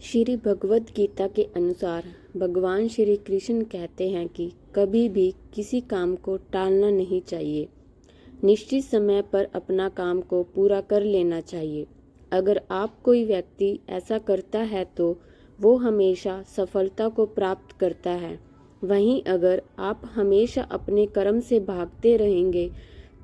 श्री भगवद गीता के अनुसार भगवान श्री कृष्ण कहते हैं कि कभी भी किसी काम को टालना नहीं चाहिए। निश्चित समय पर अपना काम को पूरा कर लेना चाहिए। अगर कोई व्यक्ति ऐसा करता है तो वो हमेशा सफलता को प्राप्त करता है। वहीं अगर आप हमेशा अपने कर्म से भागते रहेंगे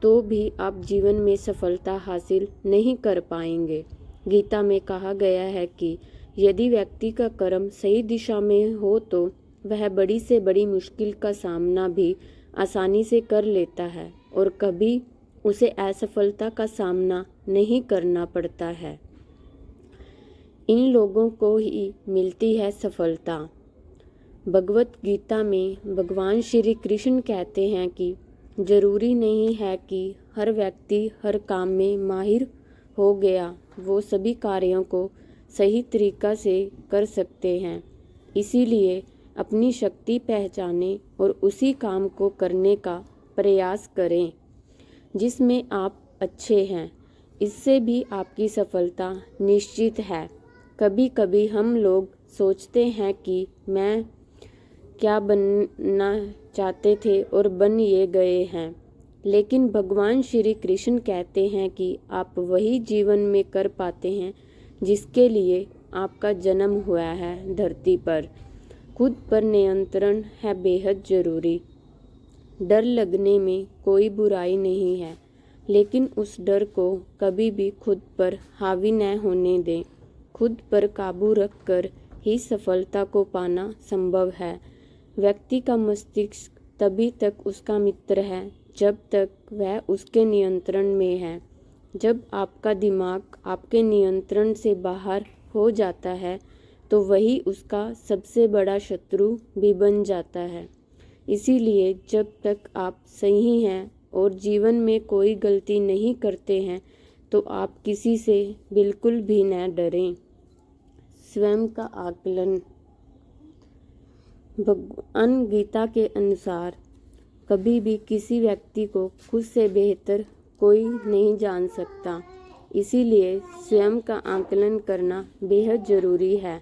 तो भी आप जीवन में सफलता हासिल नहीं कर पाएंगे। गीता में कहा गया है कि यदि व्यक्ति का कर्म सही दिशा में हो तो वह बड़ी से बड़ी मुश्किल का सामना भी आसानी से कर लेता है और कभी उसे असफलता का सामना नहीं करना पड़ता है। इन लोगों को ही मिलती है सफलता। भगवत गीता में भगवान श्री कृष्ण कहते हैं कि जरूरी नहीं है कि हर व्यक्ति हर काम में माहिर हो गया वो सभी कार्यों को सही तरीका से कर सकते हैं। इसीलिए अपनी शक्ति पहचानें और उसी काम को करने का प्रयास करें जिसमें आप अच्छे हैं। इससे भी आपकी सफलता निश्चित है। कभी कभी हम लोग सोचते हैं कि मैं क्या बनना चाहते थे और बन ये गए हैं, लेकिन भगवान श्री कृष्ण कहते हैं कि आप वही जीवन में कर पाते हैं जिसके लिए आपका जन्म हुआ है धरती पर। खुद पर नियंत्रण है बेहद ज़रूरी। डर लगने में कोई बुराई नहीं है, लेकिन उस डर को कभी भी खुद पर हावी न होने दें। खुद पर काबू रखकर ही सफलता को पाना संभव है। व्यक्ति का मस्तिष्क तभी तक उसका मित्र है जब तक वह उसके नियंत्रण में है। जब आपका दिमाग आपके नियंत्रण से बाहर हो जाता है तो वही उसका सबसे बड़ा शत्रु भी बन जाता है। इसीलिए जब तक आप सही हैं और जीवन में कोई गलती नहीं करते हैं तो आप किसी से बिल्कुल भी न डरें। स्वयं का आकलन। भगवान गीता के अनुसार कभी भी किसी व्यक्ति को खुद से बेहतर कोई नहीं जान सकता। इसीलिए स्वयं का आकलन करना बेहद ज़रूरी है।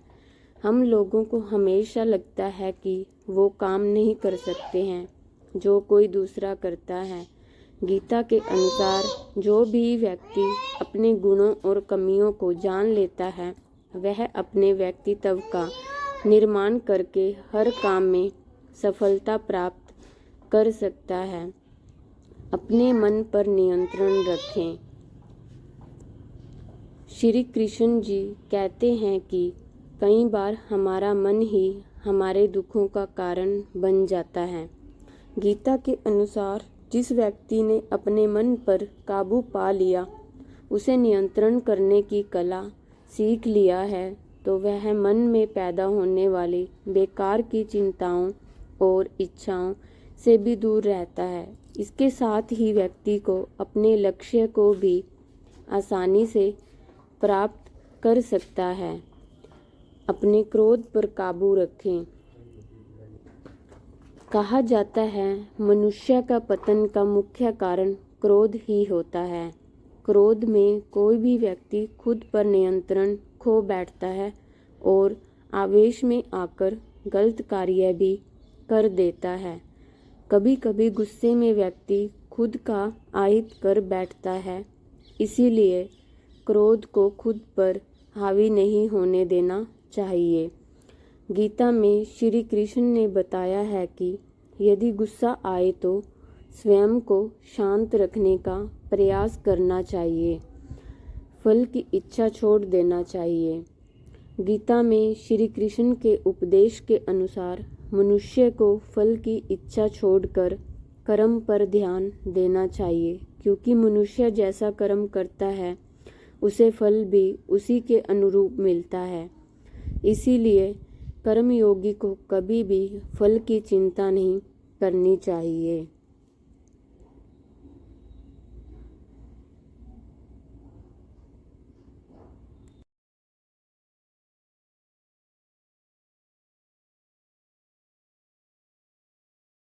हम लोगों को हमेशा लगता है कि वो काम नहीं कर सकते हैं जो कोई दूसरा करता है। गीता के अनुसार जो भी व्यक्ति अपने गुणों और कमियों को जान लेता है वह अपने व्यक्तित्व का निर्माण करके हर काम में सफलता प्राप्त कर सकता है। अपने मन पर नियंत्रण रखें। श्री कृष्ण जी कहते हैं कि कई बार हमारा मन ही हमारे दुखों का कारण बन जाता है। गीता के अनुसार जिस व्यक्ति ने अपने मन पर काबू पा लिया, उसे नियंत्रण करने की कला सीख लिया है, तो वह मन में पैदा होने वाली बेकार की चिंताओं और इच्छाओं से भी दूर रहता है। इसके साथ ही व्यक्ति को अपने लक्ष्य को भी आसानी से प्राप्त कर सकता है। अपने क्रोध पर काबू रखें। कहा जाता है मनुष्य का पतन का मुख्य कारण क्रोध ही होता है। क्रोध में कोई भी व्यक्ति खुद पर नियंत्रण खो बैठता है और आवेश में आकर गलत कार्य भी कर देता है। कभी कभी गुस्से में व्यक्ति खुद का आहित कर बैठता है। इसीलिए क्रोध को खुद पर हावी नहीं होने देना चाहिए। गीता में श्री कृष्ण ने बताया है कि यदि गुस्सा आए तो स्वयं को शांत रखने का प्रयास करना चाहिए। फल की इच्छा छोड़ देना चाहिए। गीता में श्री कृष्ण के उपदेश के अनुसार मनुष्य को फल की इच्छा छोड़कर कर्म पर ध्यान देना चाहिए, क्योंकि मनुष्य जैसा कर्म करता है उसे फल भी उसी के अनुरूप मिलता है। इसीलिए कर्मयोगी को कभी भी फल की चिंता नहीं करनी चाहिए।